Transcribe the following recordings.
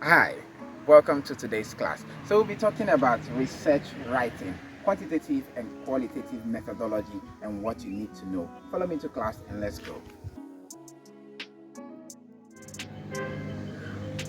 Hi, welcome to today's class. So we'll be talking about research writing, quantitative and qualitative methodology, and what you need to know. Follow me to class and let's go.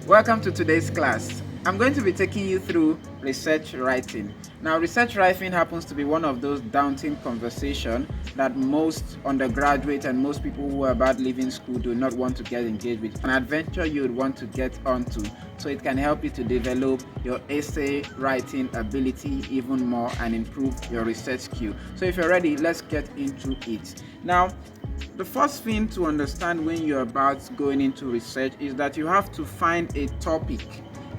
Welcome to today's class. I'm going to be taking you through research writing. Now, research writing happens to be one of those daunting conversations that most undergraduates and most people who are about leaving school do not want to get engaged with. An adventure you would want to get onto, so it can help you to develop your essay writing ability even more and improve your research skill. So if you're ready, let's get into it. Now, the first thing to understand when you're about going into research is that you have to find a topic.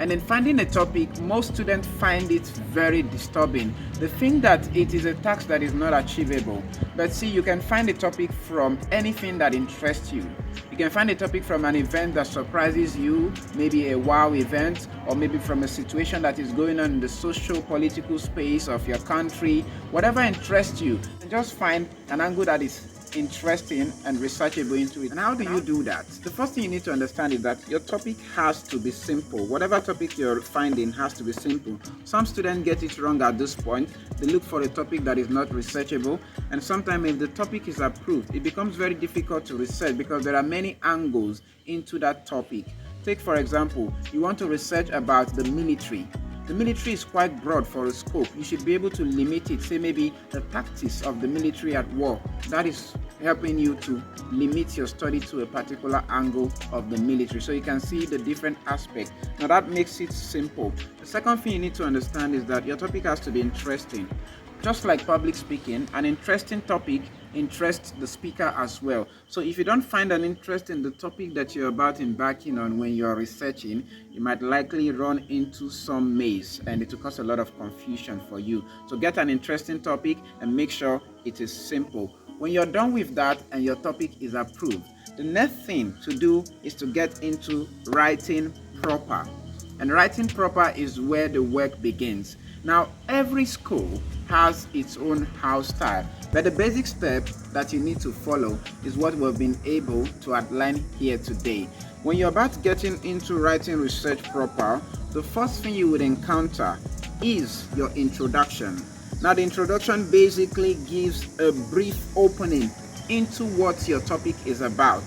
And in finding a topic, most students find it very disturbing. They think that it is a task that is not achievable. But see, you can find a topic from anything that interests you. You can find a topic from an event that surprises you, maybe a wow event, or maybe from a situation that is going on in the social political space of your country. Whatever interests you, just find an angle that is interesting and researchable into it. And how do you do that? The first thing you need to understand is that your topic has to be simple. Whatever topic you're finding has to be simple. Some students get it wrong at this point. They look for a topic that is not researchable, and sometimes if the topic is approved, it becomes very difficult to research because there are many angles into that topic. Take for example, you want to research about the military. The military is quite broad for a scope. You should be able to limit it, say maybe the tactics of the military at war. That is helping you to limit your study to a particular angle of the military, so you can see the different aspects. Now that makes it simple. The second thing you need to understand is that your topic has to be interesting. Just like public speaking, an interesting topic interests the speaker as well. So if you don't find an interest in the topic that you're about embarking on when you're researching, you might likely run into some maze and it will cause a lot of confusion for you. So get an interesting topic and make sure it is simple. When you're done with that and your topic is approved, the next thing to do is to get into writing proper. And writing proper is where the work begins. Now, every school has its own house style, but the basic step that you need to follow is what we've been able to outline here today. When you're about getting into writing research proper, the first thing you would encounter is your introduction. Now, the introduction basically gives a brief opening into what your topic is about.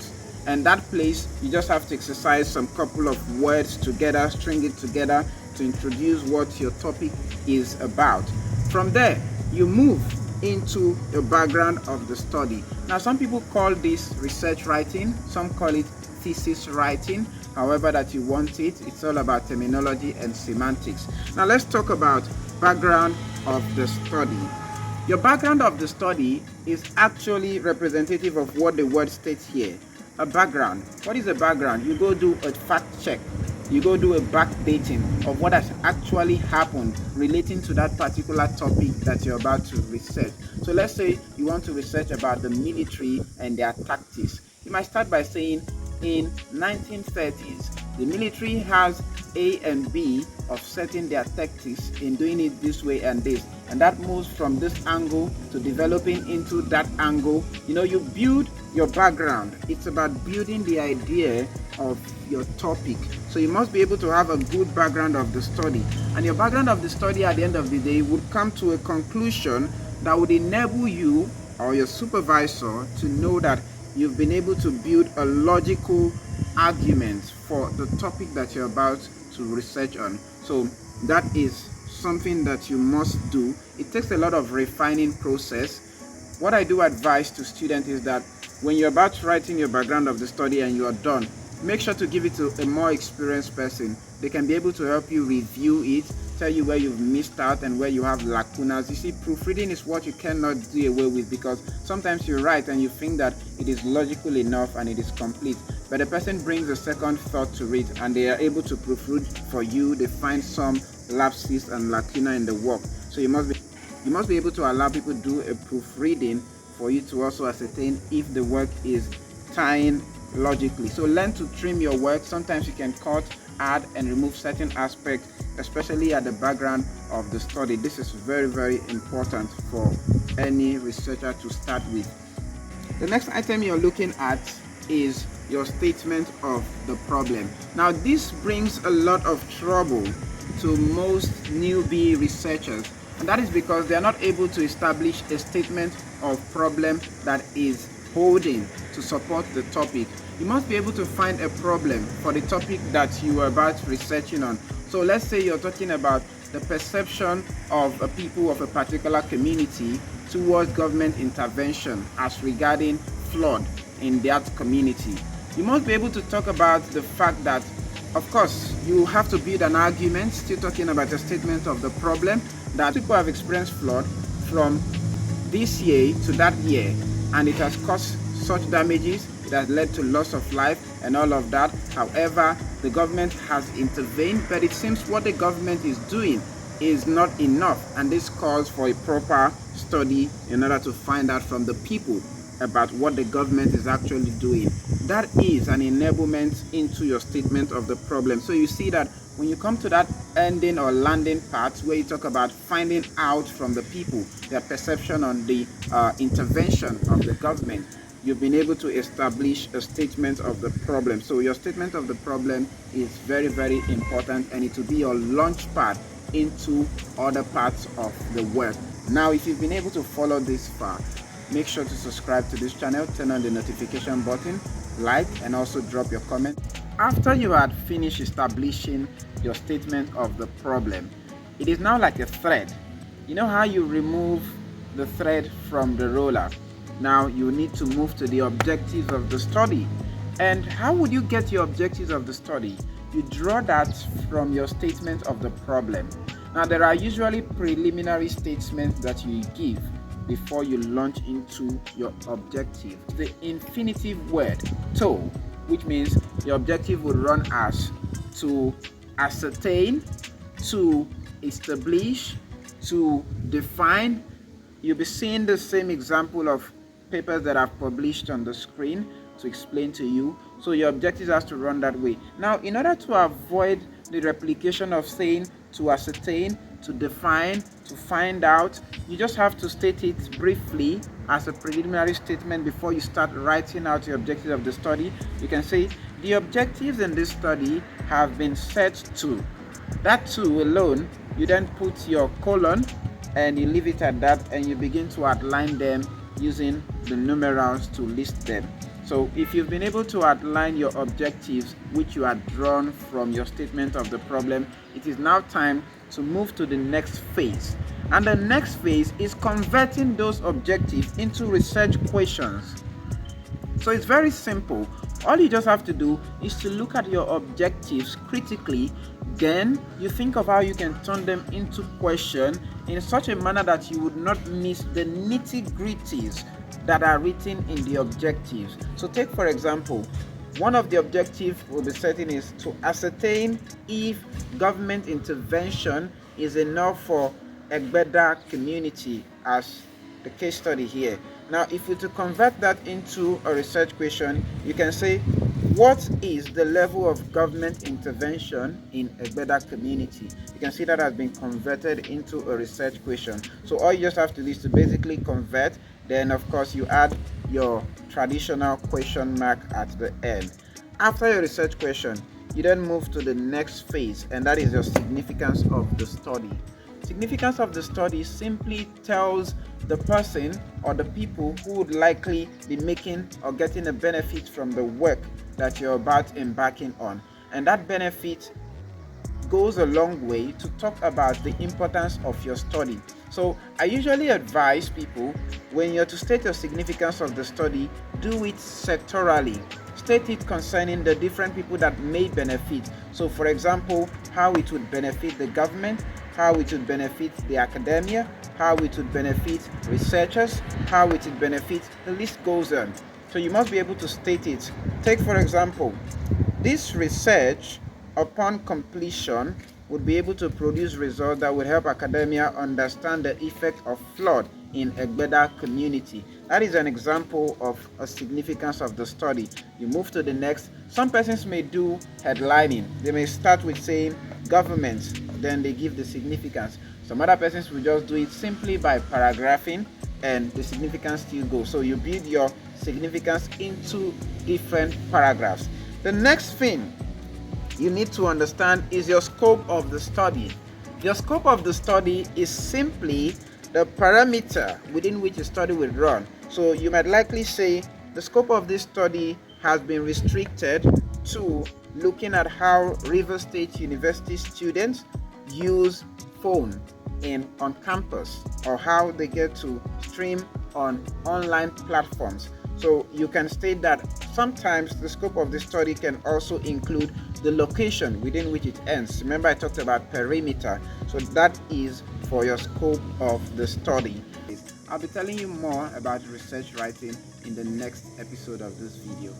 And that place, you just have to exercise some couple of words together, string it together to introduce what your topic is about. From there, you move into the background of the study. Now, some people call this research writing, some call it thesis writing, however that you want it. It's all about terminology and semantics. Now, let's talk about background of the study. Your background of the study is actually representative of what the word states here. A background. What is a background? You go do a fact check. You go do a backdating of what has actually happened relating to that particular topic that you're about to research. So let's say you want to research about the military and their tactics. You might start by saying, in 1930s, the military has A and B of setting their tactics in doing it this way and this. And that moves from this angle to developing into that angle. You build your background. It's about building the idea of your topic. So you must be able to have a good background of the study. And your background of the study at the end of the day would come to a conclusion that would enable you or your supervisor to know that you've been able to build a logical argument for the topic that you're about to research on. So that is something that you must do. It takes a lot of refining process. What I do advise to students is that when you're about writing your background of the study and you are done, make sure to give it to a more experienced person. They can be able to help you review it, tell you where you've missed out and where you have lacunas. You see, proofreading is what you cannot do away with, because sometimes you write and you think that it is logical enough and it is complete, but the person brings a second thought to it and they are able to proofread for you. They find some lapses and lacuna in the work. So you must be able to allow people to do a proofreading for you to also ascertain if the work is tying logically. So learn to trim your work. Sometimes you can cut, add and remove certain aspects, especially at the background of the study. This is very, very important for any researcher to start with. The next item you're looking at is your statement of the problem. Now, this brings a lot of trouble to most newbie researchers, and that is because they are not able to establish a statement of problem that is holding to support the topic. You must be able to find a problem for the topic that you are about researching on. So let's say you're talking about the perception of a people of a particular community towards government intervention as regarding flood in that community. You must be able to talk about the fact that, of course, you have to build an argument, still talking about a statement of the problem, that people have experienced flood from this year to that year, and it has caused such damages, it has led to loss of life and all of that. However, the government has intervened, but it seems what the government is doing is not enough, and this calls for a proper study in order to find out from the people about what the government is actually doing. That is an enablement into your statement of the problem. So you see that when you come to that ending or landing part where you talk about finding out from the people their perception on the intervention of the government, you've been able to establish a statement of the problem. So your statement of the problem is very, very important, and it will be your launch pad into other parts of the work. Now, if you've been able to follow this far, make sure to subscribe to this channel, turn on the notification button, like, and also drop your comment. After you had finished establishing your statement of the problem, it is now like a thread. You know how you remove the thread from the roller? Now you need to move to the objectives of the study. And how would you get your objectives of the study? You draw that from your statement of the problem. Now, there are usually preliminary statements that you give before you launch into your objective. The infinitive word to, which means your objective would run as to ascertain, to establish, to define. You'll be seeing the same example of papers that I've published on the screen to explain to you. So your objective has to run that way. Now, in order to avoid the replication of saying to ascertain, to define, to find out, you just have to state it briefly as a preliminary statement before you start writing out your objectives of the study. You can say the objectives in this study have been set to. That to alone, you then put your colon and you leave it at that, and you begin to outline them using the numerals to list them. So if you've been able to outline your objectives, which you had drawn from your statement of the problem, it is now time to move to the next phase. And the next phase is converting those objectives into research questions. So it's very simple. All you just have to do is to look at your objectives critically. Then you think of how you can turn them into questions in such a manner that you would not miss the nitty-gritties that are written in the objectives. So take, for example, one of the objectives we'll be setting is to ascertain if government intervention is enough for Egbeda community, as the case study here. Now, if we to convert that into a research question, you can say, what is the level of government intervention in Egbeda community? You can see that has been converted into a research question. So all you just have to do is to basically convert. Then, of course, you add your traditional question mark at the end. After your research question, you then move to the next phase, and that is your significance of the study. Significance of the study simply tells the person or the people who would likely be making or getting a benefit from the work that you're about embarking on. And that benefit goes a long way to talk about the importance of your study. So I usually advise people, when you're to state your significance of the study, do it sectorally. State it concerning the different people that may benefit. So for example, how it would benefit the government, how it would benefit the academia, how it would benefit researchers, how it would benefit, the list goes on. So you must be able to state it. Take, for example, this research upon completion would be able to produce results that would help academia understand the effect of flood in Egbeda community. That is an example of a significance of the study. You move to the next. Some persons may do headlining. They may start with saying government, then they give the significance. Some other persons will just do it simply by paragraphing, and the significance still goes. So you build your significance into different paragraphs. The next thing you need to understand is your scope of the study. Your scope of the study is simply the parameter within which a study will run. So you might likely say the scope of this study has been restricted to looking at how River State University students use phone on campus, or how they get to stream on online platforms. So you can state that sometimes the scope of the study can also include the location within which it ends. Remember, I talked about perimeter. So that is for your scope of the study. I'll be telling you more about research writing in the next episode of this video.